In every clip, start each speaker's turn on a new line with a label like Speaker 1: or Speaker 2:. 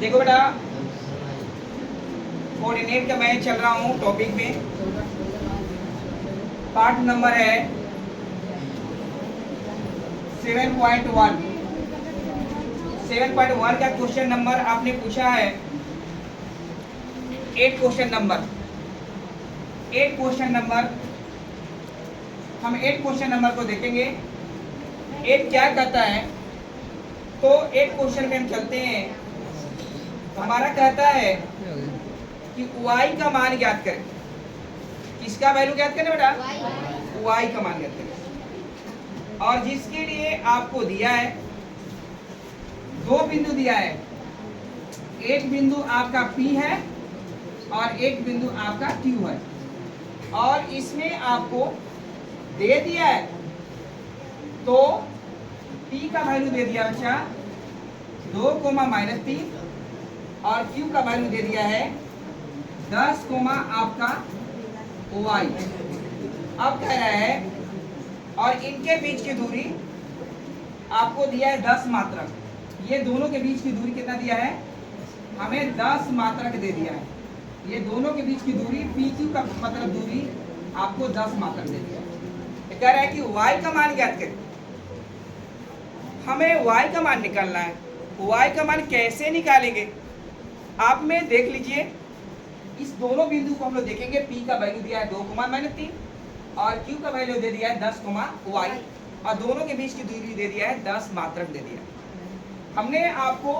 Speaker 1: देखो बेटा, कोऑर्डिनेट का मैं चल रहा हूँ टॉपिक में। पार्ट नंबर है 7.1। 7.1 का क्वेश्चन नंबर आपने पूछा है 8 क्वेश्चन नंबर। 8 क्वेश्चन नंबर, हम 8 क्वेश्चन नंबर को देखेंगे। 8 क्या कहता है, तो 8 क्वेश्चन में हम चलते हैं। हमारा कहता है कि y का मान ज्ञात करें। किसका वैल्यू ज्ञात करें बेटा? y का मान ज्ञात करें। और जिसके लिए आपको दिया है, दो बिंदु दिया है। एक बिंदु आपका P है और एक बिंदु आपका Q है। और इसमें आपको दे दिया है, तो P का वैल्यू दे दिया बच्चा 2, -3 और Q का वैल्यू दे दिया है 10, आपका y। अब कह रहा है, और इनके बीच की दूरी आपको दिया है 10 मात्रक। ये दोनों के बीच की दूरी कितना दिया है? हमें 10 मात्रक दे दिया है। ये दोनों के बीच की दूरी PQ का मतलब दूरी आपको 10 मात्रक दे दिया है। कह रहा है कि y का मान ज्ञात करें। हमें y का मान निकालना है। y का मान कैसे निकालेंगे? आप में देख लीजिए, इस दोनों बिंदु को हम लोग देखेंगे। P का वैल्यू दिया है 2, -3 और Q का वैल्यू दे दिया है 10, y और दोनों के बीच की दूरी दे दिया है 10 मात्रक दे दिया है। हमने आपको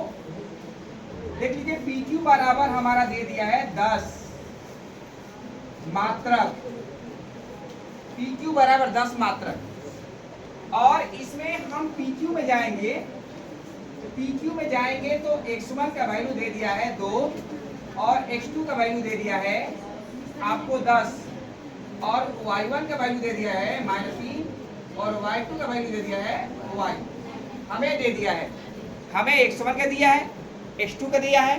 Speaker 1: देख लीजिए, PQ बराबर हमारा दे दिया है 10 मात्रक। PQ बराबर 10 मात्रक। और इसमें हम PQ में जाएंगे, PQ में जाएंगे तो x1 का वैल्यू दे दिया है 2 और x2 का वैल्यू दे दिया है आपको 10 और y1 का वैल्यू दे दिया है -3 और y2 का वैल्यू दे दिया है y। हमें दे दिया है, हमें x1 का दिया है, x2 का दिया है,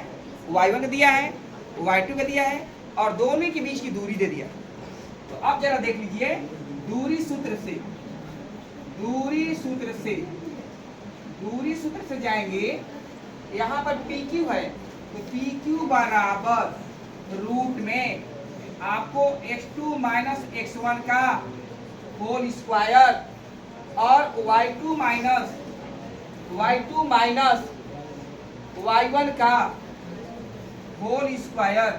Speaker 1: y1 का दिया है, y2 का दिया है और दोनों के बीच की दूरी दे दिया। तो अब जरा देख लीजिए, दूरी सूत्र से, दूरी सूत्र से जाएंगे। यहाँ पर PQ है, तो PQ बराबर रूट में आपको x2 - x1 का होल स्क्वायर और y2 माइनस y1 का होल स्क्वायर।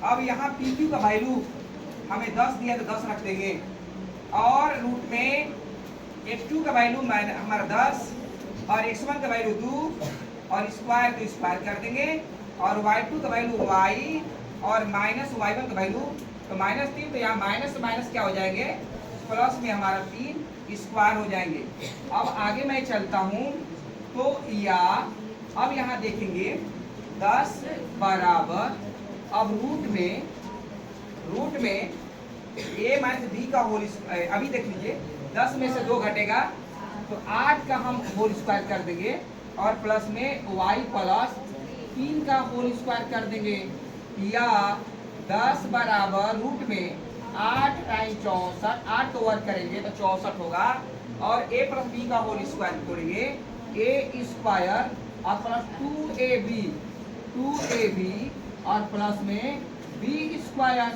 Speaker 1: अब यहाँ PQ का वैल्यू हमें 10 दिया तो 10 रख देंगे और रूट में x2 का वैल्यू हमारा 10 और x1 का वैल्यू 2 और स्क्वायर तो स्क्वायर कर देंगे और y2 का वैल्यू y और माइनस y1 का वैल्यू तो -3। तो यहाँ माइनस माइनस क्या हो जाएंगे? प्लस में हमारा 3 स्क्वायर हो जाएंगे। अब आगे मैं चलता हूँ, तो या अब यहाँ देखेंगे 10 बराबर, अब रूट में a - b का होल, अभी देख लीजिए 10 में से 2 घटेगा तो 8 का हम होल स्क्वायर कर देंगे और प्लस में y प्लस 3 का होल स्क्वायर कर देंगे। या 10 बराबर रूट में 8 टाइम 64, 8 को वर्क करेंगे तो 64 होगा और a प्लस b का होल स्क्वायर करेंगे a स्क्वायर और प्लस 2ab और प्लस में b स्क्वायर,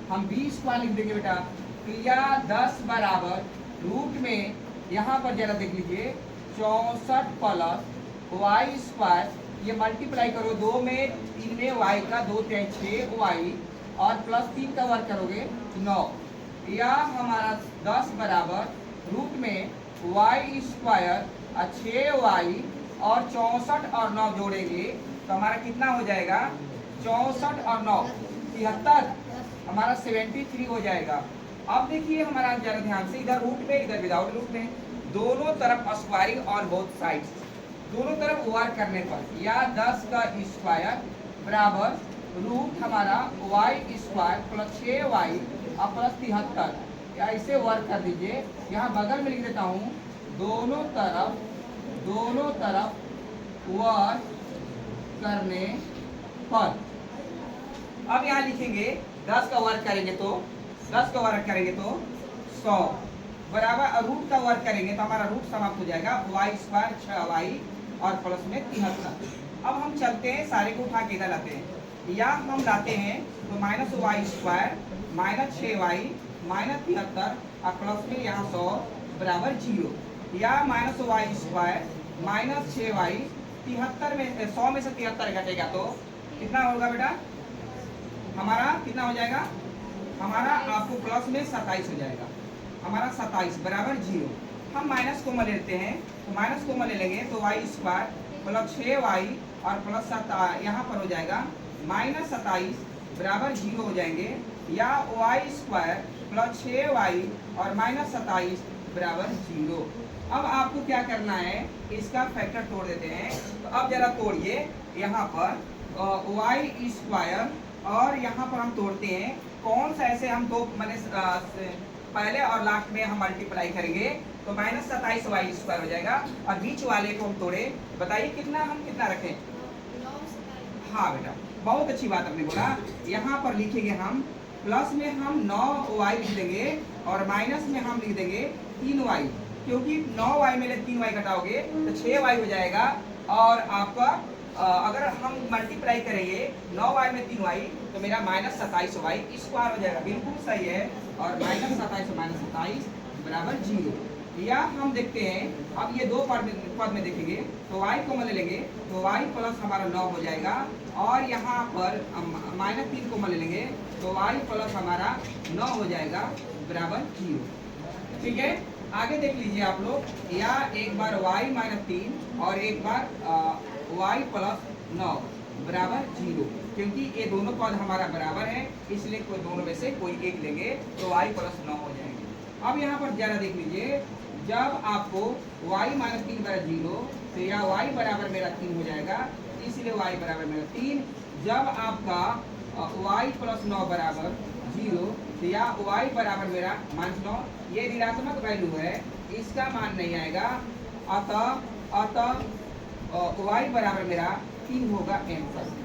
Speaker 1: हम b स्क्वायर लिख देंगे बेटा। तो या 10 बराबर रूट में यहाँ पर जरा देख लीजिए 64 प्लस y स्क्वायर, ये मल्टीप्लाई करो 2 में 3 में y का 2 3 6 y और प्लस 3 का वर्क करोगे 9। या हमारा 10 बराबर रूट में y स्क्वायर 6y और 64 और 9 जोड़ेंगे तो हमारा कितना हो जाएगा? 64 और 9 73, हमारा 73 हो जाएगा। अब देखिए हमारा जरा ध्यान से, इधर रूट में इधर विदाउट रूट में, दोनों तरफ स्क्वायरिंग और बोथ साइड्स, दोनों तरफ वर्क करने पर या 10 का स्क्वायर बराबर रूट हमारा y स्क्वायर प्लस 6y और प्लस 73, या इसे वर्क कर दीजिए। यहाँ बगल में लिख देता हूँ दोनों तरफ वर्क करने पर। अब यहाँ लिखेंगे 10 का वर्क करेंगे तो 100 बराबर रूट का वर्क करेंगे तो हमारा रूट समाप्त हो जाएगा y स्क्वायर 6y और प्लस में 73। अब हम चलते हैं, सारे को उठा के इधर लाते हैं, या हम लाते हैं तो minus Y square minus 6y minus 73 और प्लस में यहाँ 100 बराबर 0, या minus Y square minus 6y 73 में 100 में से 73 घटेगा तो कितना होगा बेटा, हमारा कितना हो जाएगा, हमारा आपको प्लस में 27 हो जाएगा, हमारा 27 बराबर 0। हम माइनस को लेते हैं तो माइनस को ले लेंगे तो वाई स्क्वायर प्लस 6y और प्लस 7 यहाँ पर हो जाएगा माइनस 27 बराबर 0 हो जाएंगे, या वाई स्क्वायर प्लस 6y और माइनस 27 बराबर 0। अब आपको क्या करना है, इसका फैक्टर तोड़ देते हैं। तो अब जरा तोड़िए, यहाँ पर वाई स्क्वायर और यहाँ पर हम तोड़ते हैं कौन सा, ऐसे हम दो मैंने पहले और लास्ट में हम मल्टीप्लाई करेंगे तो माइनस 27 वाई स्क्वायर हो जाएगा, और बीच वाले को हम तोड़े, बताइए कितना, हम कितना रखें। हाँ बेटा, बहुत अच्छी बात आपने बोला। यहाँ पर लिखेंगे हम प्लस में हम 9y लिख देंगे और माइनस में हम लिख देंगे 3y, क्योंकि 9y में 3y घटाओगे तो 6y हो जाएगा, और आपका अगर हम मल्टीप्लाई करेंगे 9y में 3y तो मेरा माइनस 27y स्क्वायर हो जाएगा, बिल्कुल सही है। और माइनस 27 माइनस 27 बराबर 0। या हम देखते हैं, अब ये दो पद में देखेंगे तो y को ले लेंगे तो y प्लस हमारा 9 हो जाएगा, और यहाँ पर माइनस 3 को ले लेंगे तो y प्लस हमारा 9 हो जाएगा बराबर 0। ठीक है, आगे देख लीजिए आप लोग, या एक बार y माइनस 3 और एक बार y प्लस 9 बराबर 0, क्योंकि ये दोनों पद हमारा बराबर है, इसलिए कोई दोनों में से कोई एक लेंगे तो y प्लस 9 हो जाएंगे। अब यहाँ पर जरा देख लीजिए, जब आपको y माइनस 3 बराबर 0 तो या y बराबर मेरा 3 हो जाएगा, इसलिए y बराबर मेरा 3। जब आपका y प्लस 9 बराबर 0 तो या y बराबर मेरा माइनस 9, ये ऋणात्मक वैल्यू है, इसका मान नहीं आएगा, अतः y बराबर मेरा 3 होगा आंसर।